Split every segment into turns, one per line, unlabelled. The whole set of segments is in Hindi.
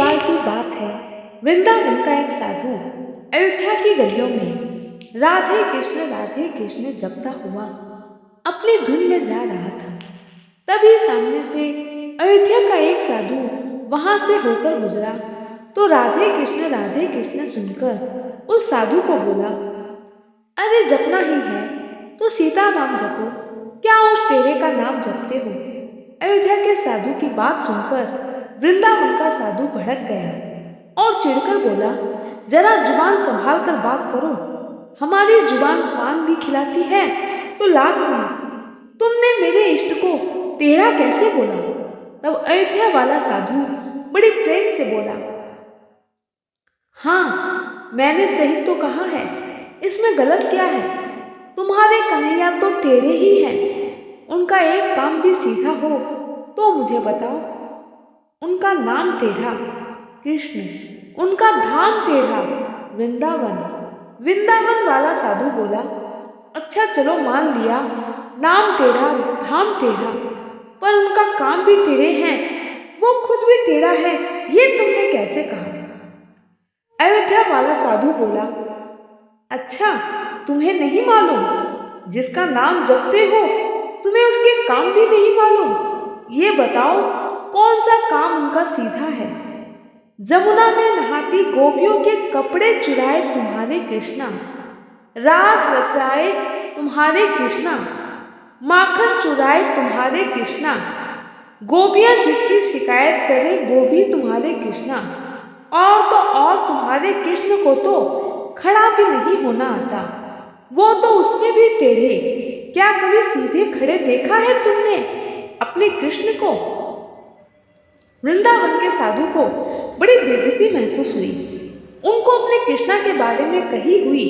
बार की बात है। वृंदावन का एक साधु अयोध्या की गलियों में राधे कृष्ण जपता हुआ अपनी धुन में जा रहा था। तभी सामने से अयोध्या का एक साधु वहां से होकर गुजरा तो राधे कृष्ण सुनकर उस साधु को बोला, अरे जपना ही है तो सीता नाम जपो, क्या उस टेढ़े का नाम जपते हो। अयोध्या के साधु की बात सुनकर वृंदावन का साधु भड़क गया और चिढ़कर बोला, जरा जुबान संभाल कर बात करो, हमारी जुबान पान भी खिलाती है तो लात हुई। तुमने मेरे इष्ट को टेढ़ा कैसे बोला। तब अयोध्या वाला साधु बड़ी प्रेम से बोला, हाँ मैंने सही तो कहा है, इसमें गलत क्या है। तुम्हारे कन्हैया तो टेढ़े ही हैं, उनका एक काम भी सीधा हो तो मुझे बताओ। उनका नाम टेढ़ा कृष्ण, उनका धाम टेढ़ा वृंदावन। वृंदावन वाला साधु बोला, अच्छा चलो मान लिया, नाम टेढ़ा धाम टेढ़ा, पर उनका काम भी टेढ़े हैं, वो खुद भी टेढ़ा है, ये तुमने कैसे कहा। अयोध्या वाला साधु बोला, अच्छा तुम्हें नहीं मालूम, जिसका नाम जपते हो तुम्हें उसके काम भी नहीं मालूम। ये बताओ कौन सा काम उनका सीधा है। जमुना में नहाती गोपियों के कपड़े चुराए तुम्हारे कृष्णा, रास रचाए तुम्हारे कृष्णा, माखन चुराए तुम्हारे कृष्णा, गोपियां जिसकी शिकायत करे वो भी तुम्हारे कृष्णा, और तो और तुम्हारे कृष्ण को तो खड़ा भी नहीं होना आता, वो तो उसमें भी टेढ़े। क्या कभी सीधे खड़े देखा है तुमने अपने कृष्ण को। वृंदावन के साधु को बड़ी बेइज्जती महसूस हुई। उनको अपने कृष्णा के बारे में कही हुई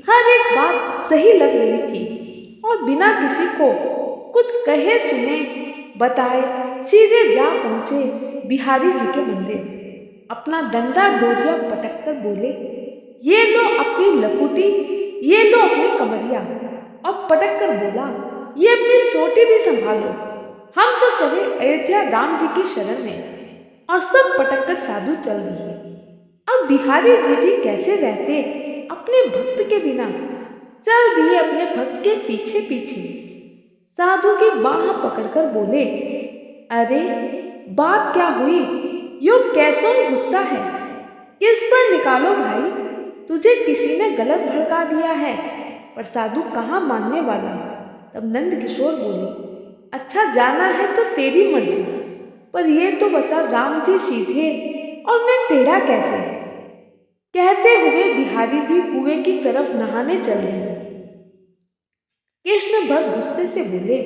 हर एक बात सही लग रही थी और बिना किसी को कुछ कहे सुने बताए सीधे जा पहुंचे बिहारी जी के मंदिर। अपना डंडा डोरिया पटक कर बोले, ये लो अपनी लकुटी, ये लो अपनी कमरिया, और पटक कर बोला, ये अपनी सोटी भी संभालो, हम तो चले अयोध्या राम जी की शरण में। और सब पटक कर साधु चल दिए। अब बिहारी जी भी कैसे रहते अपने भक्त के बिना, चल दिए अपने भक्त के पीछे पीछे। साधु की बाह पकड़कर बोले, अरे बात क्या हुई, यो कैसों गुस्सा है, किस पर निकालो भाई, तुझे किसी ने गलत भड़का दिया है। पर साधु कहाँ मानने वाला। तब नंद किशोर बोले, अच्छा जाना है तो तेरी मर्जी, पर ये तो बता राम जी सीधे और मैं टेढ़ा कैसे। कहते हुए बिहारी जी कुएं की तरफ नहाने चल रहे। कृष्ण भर गुस्से से बोले,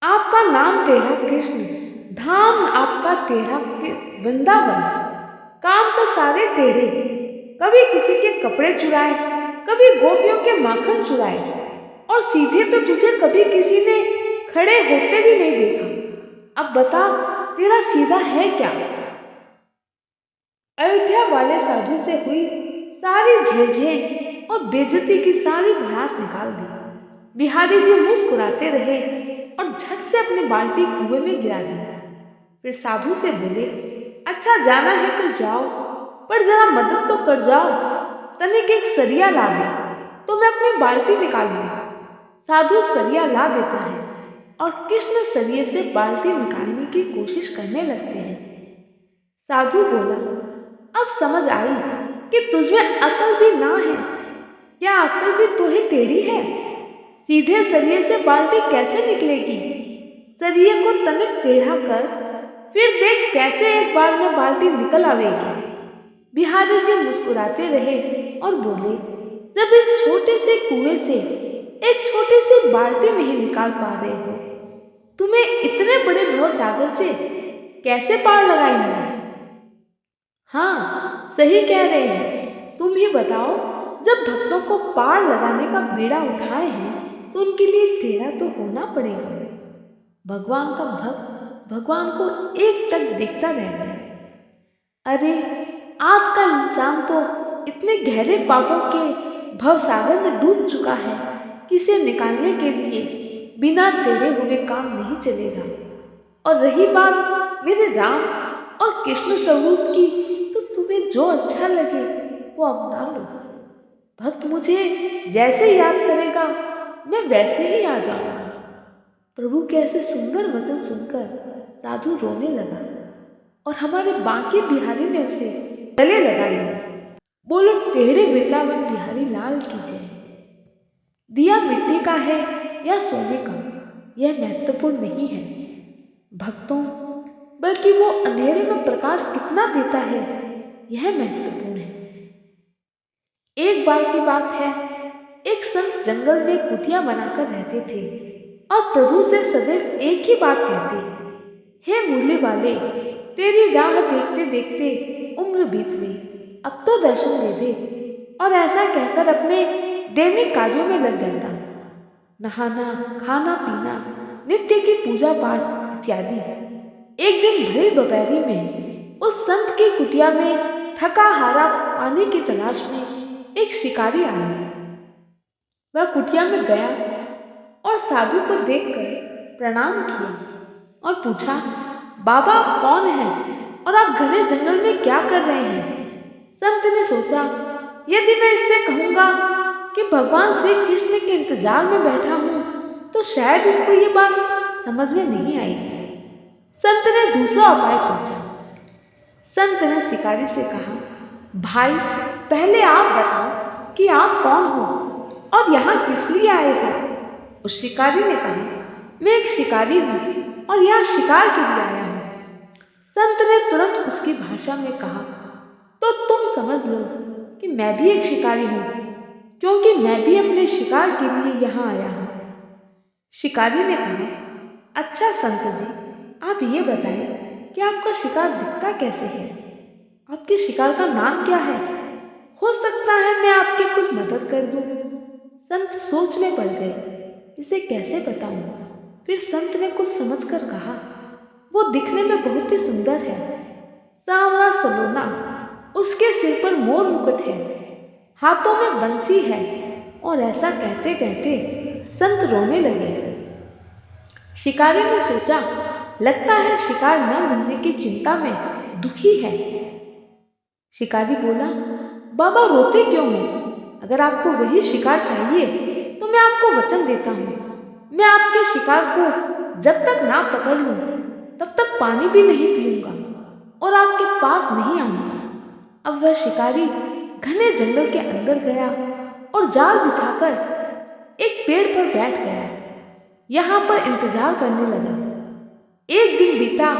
आपका नाम टेढ़ा कृष्ण, धाम आपका टेढ़ा वृंदावन, काम तो सारे टेढ़े, कभी किसी के कपड़े चुराए, कभी गोपियों के माखन चुराए, और सीधे तो तुझे कभी किसी ने खड़े होते भी नहीं देखा। अब बता तेरा सीधा है क्या। अयोध्या वाले साधु से हुई सारी झेलझेल और बेइज्जती की सारी भड़ास निकाल दी। बिहारी जी मुस्कुराते रहे और झट से अपनी बाल्टी कुएं में गिरा दी। फिर साधु से बोले, अच्छा जाना है तो जाओ, पर जरा मदद तो कर जाओ, तनिक एक सरिया ला दे तो मैं अपनी बाल्टी निकाल लूंगा। साधु सरिया ला देता है और कृष्ण सरिये से बाल्टी निकालने की कोशिश करने लगते हैं। साधु बोला, अब समझ आई कि तुझमें अकल भी ना है। क्या अकल भी तुझे टेढ़ी है। सीधे सरिये से बाल्टी कैसे निकलेगी। सरिये को तनिक टेढ़ा कर, फिर देख कैसे एक बार में बाल्टी निकल आवेगी। बिहारी जी मुस्कुराते रहे और बोले, जब इस छोटे से कुएं से एक छोटी सी बाल्टी नहीं निकाल पा रहे हो, तुम्हें इतने बड़े भव सागर से कैसे पार लगाएंगे। हाँ सही कह रहे हैं, तुम ही बताओ, जब भक्तों को पार लगाने का बेड़ा उठाए हैं तो उनके लिए टेढ़ा तो होना पड़ेगा। भगवान का भक्त भगवान को एक तक देखता रहता है। अरे आज का इंसान तो इतने गहरे पापों के भवसागर में डूब चुका है कि इसे निकालने के लिए बिना टेढ़े हुए काम नहीं चलेगा। और रही बात मेरे राम, और कृष्ण स्वरूप की, तो तुम्हें जो अच्छा लगे वो अपना लो। भक्त मुझे जैसे याद करेगा मैं वैसे ही आ जाऊंगा। प्रभु के ऐसे सुंदर वचन सुनकर साधु रोने लगा और हमारे बांके बिहारी ने उसे गले लगा लिया। बोलो टेढ़े वृंदावन बिहारी लाल की जय। दिया मिट्टी का है या सोने का, यह महत्वपूर्ण नहीं है भक्तों, बल्कि वो अंधेरे में प्रकाश कितना देता है यह महत्वपूर्ण है। एक बार की बात है, एक संत जंगल में कुटिया बनाकर रहते थे और प्रभु से सदैव एक ही बात कहते, हे मुरली वाले, तेरी राह देखते देखते उम्र बीत गई, अब तो दर्शन दे दे। और ऐसा कहकर अपने दैनिक कार्यों में लग जाता, नहाना, खाना पीना, नित्य की पूजा पाठ इत्यादि। एक दिन भरी दोपहरी में उस संत की कुटिया में थका हारा पानी की तलाश में एक शिकारी आया। वह कुटिया में गया और साधु को देखकर प्रणाम किया और पूछा, बाबा आप कौन हैं और आप घने जंगल में क्या कर रहे हैं? संत ने सोचा, यदि मैं इससे कहूंगा कि भगवान श्री कृष्ण के इंतजार में बैठा हूं तो शायद इसको ये बात समझ में नहीं आएगी। संत ने दूसरा उपाय सोचा। संत ने शिकारी से कहा, भाई पहले आप बताओ कि आप कौन हो और यहाँ किस लिए आए हो? उस शिकारी ने कहा, मैं एक शिकारी हूँ और यहाँ शिकार के लिए आया हूँ। संत ने तुरंत उसकी भाषा में कहा, तो तुम समझ लो कि मैं भी एक शिकारी हूँ, क्योंकि मैं भी अपने शिकार के लिए यहाँ आया हूँ। शिकारी ने कहा, अच्छा संत जी, आप ये बताएं कि आपका शिकार दिखता कैसे है? आपके शिकार का नाम क्या है? हो सकता है मैं आपकी कुछ मदद कर दूं। संत सोच में पड़ गए, इसे कैसे बताऊं? फिर संत ने कुछ समझकर कहा, वो दिखने में बहुत ही सुंदर है, सांवला सलोना, उसके सिर पर मोर मुकुट है, हाथों में बंसी है। और ऐसा कहते कहते संत रोने लगे। शिकारी ने सोचा, लगता है शिकार न मिलने की चिंता में दुखी है। शिकारी बोला, बाबा रोते क्यों हो? अगर आपको वही शिकार चाहिए तो मैं आपको वचन देता हूँ, मैं आपके शिकार को जब तक ना पकड़ लूं तब तक पानी भी नहीं पीऊंगा और आपके पास नहीं आऊंगा। अब वह शिकारी घने जंगल के अंदर गया और जाल बिछाकर एक पेड़ पर बैठ गया। यहाँ पर इंतजार करने लगा। एक दिन बीता,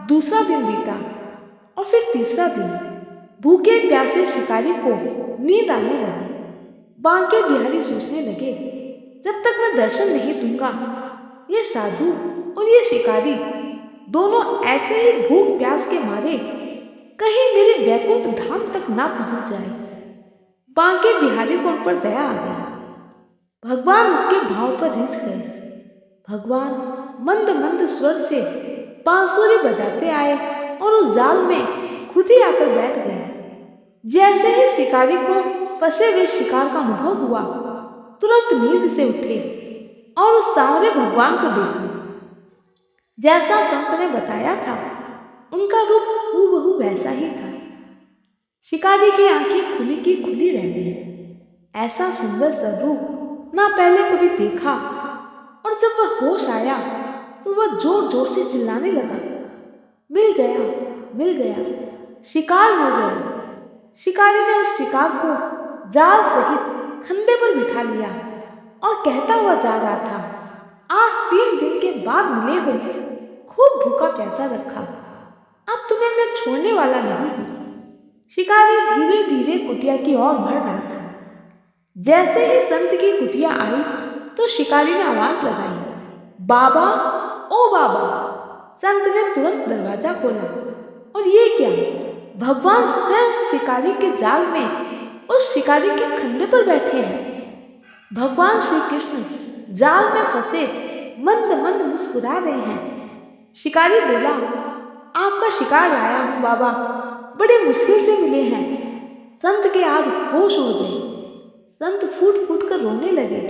दूसरा दिन बीता और फिर तीसरा दिन। भूखे प्यासे शिकारी को नींद आने लगी। बांके बिहारी सोचने लगे, जब तक मैं दर्शन नहीं दूंगा ये साधु और ये शिकारी दोनों ऐसे ही भूख प्यास के मारे कहीं मेरे वैकुंठ धाम तक ना पहुंच जाए। बांके बिहारी को उन पर दया आ गई। भगवान उसके भाव पर रिझ गए। भगवान मंद मंद स्वर से बांसुरी बजाते आए और उस जाल में खुद ही आकर बैठ गए। जैसे ही शिकारी को फंसे हुए शिकार का अनुभव हुआ, तुरंत नींद से उठे और उस सारे भगवान को देखा। जैसा संत ने बताया था, उनका रूप हूबहू वैसा ही था। शिकारी की आंखें खुली की खुली रह गई। ऐसा सुंदर स्वरूप ना पहले कभी देखा। और जब वह होश आया तो वह जोर जोर से चिल्लाने लगा, मिल गया, मिल गया, शिकार हो गया। शिकारी ने उस शिकार को जाल सहित खंडे पर बिठा लिया और कहता हुआ जा रहा था, आज 3 दिन के बाद मिले हो, खूब भूखा प्यासा रखा, अब तुम्हें मैं छोड़ने वाला नहीं हूं। शिकारी धीरे धीरे कुटिया की ओर बढ़ रहा था। जैसे ही संत की कुटिया आई तो शिकारी ने आवाज लगाई, बाबा, ओ बाबा। संत ने तुरंत दरवाजा खोला और ये क्या, भगवान स्वयं शिकारी के जाल में उस शिकारी के खंडे पर बैठे हैं। भगवान श्री कृष्ण जाल में फंसे मंद मंद मुस्कुरा रहे हैं। शिकारी बोला, आपका शिकार लाया हूं बाबा, बड़े मुश्किल से मिले हैं। संत के आज होश उड़ गए। संत फूट फूट कर रोने लगे,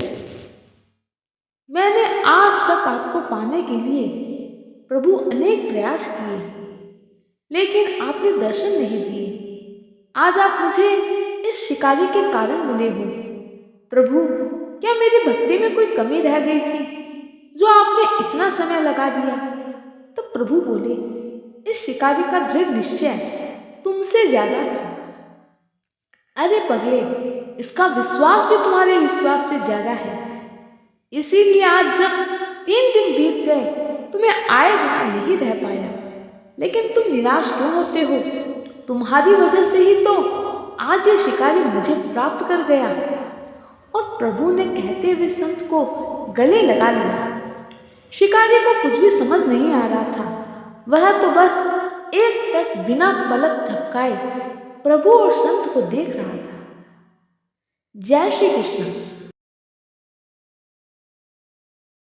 मैंने आज तक आपको पाने के लिए प्रभु अनेक प्रयास किए, लेकिन आपने दर्शन नहीं दिए। आज आप मुझे इस शिकारी के कारण मिले हो। प्रभु, क्या मेरी भक्ति में कोई कमी रह गई थी जो आपने इतना समय लगा दिया? तो प्रभु बोले, इस शिकारी का दृढ़ निश्चय तुमसे ज्यादा था। अरे पगले, इसका विश्वास भी तुम्हारे विश्वास से ज्यादा है। इसीलिए आज जब 3 दिन बीत गए तुम्हें आए बिना नहीं रह पाया। लेकिन तुम निराश क्यों होते हो? तुम्हारी वजह से ही तो आज ये शिकारी मुझे प्राप्त कर गया। और प्रभु ने कहते हुए संत को गले लगा लिया। शिकारी को कुछ भी समझ नहीं आ रहा था। वह तो बस एक तक बिना पलक झपकाए प्रभु और संत को देख रहा था। जय श्री कृष्ण।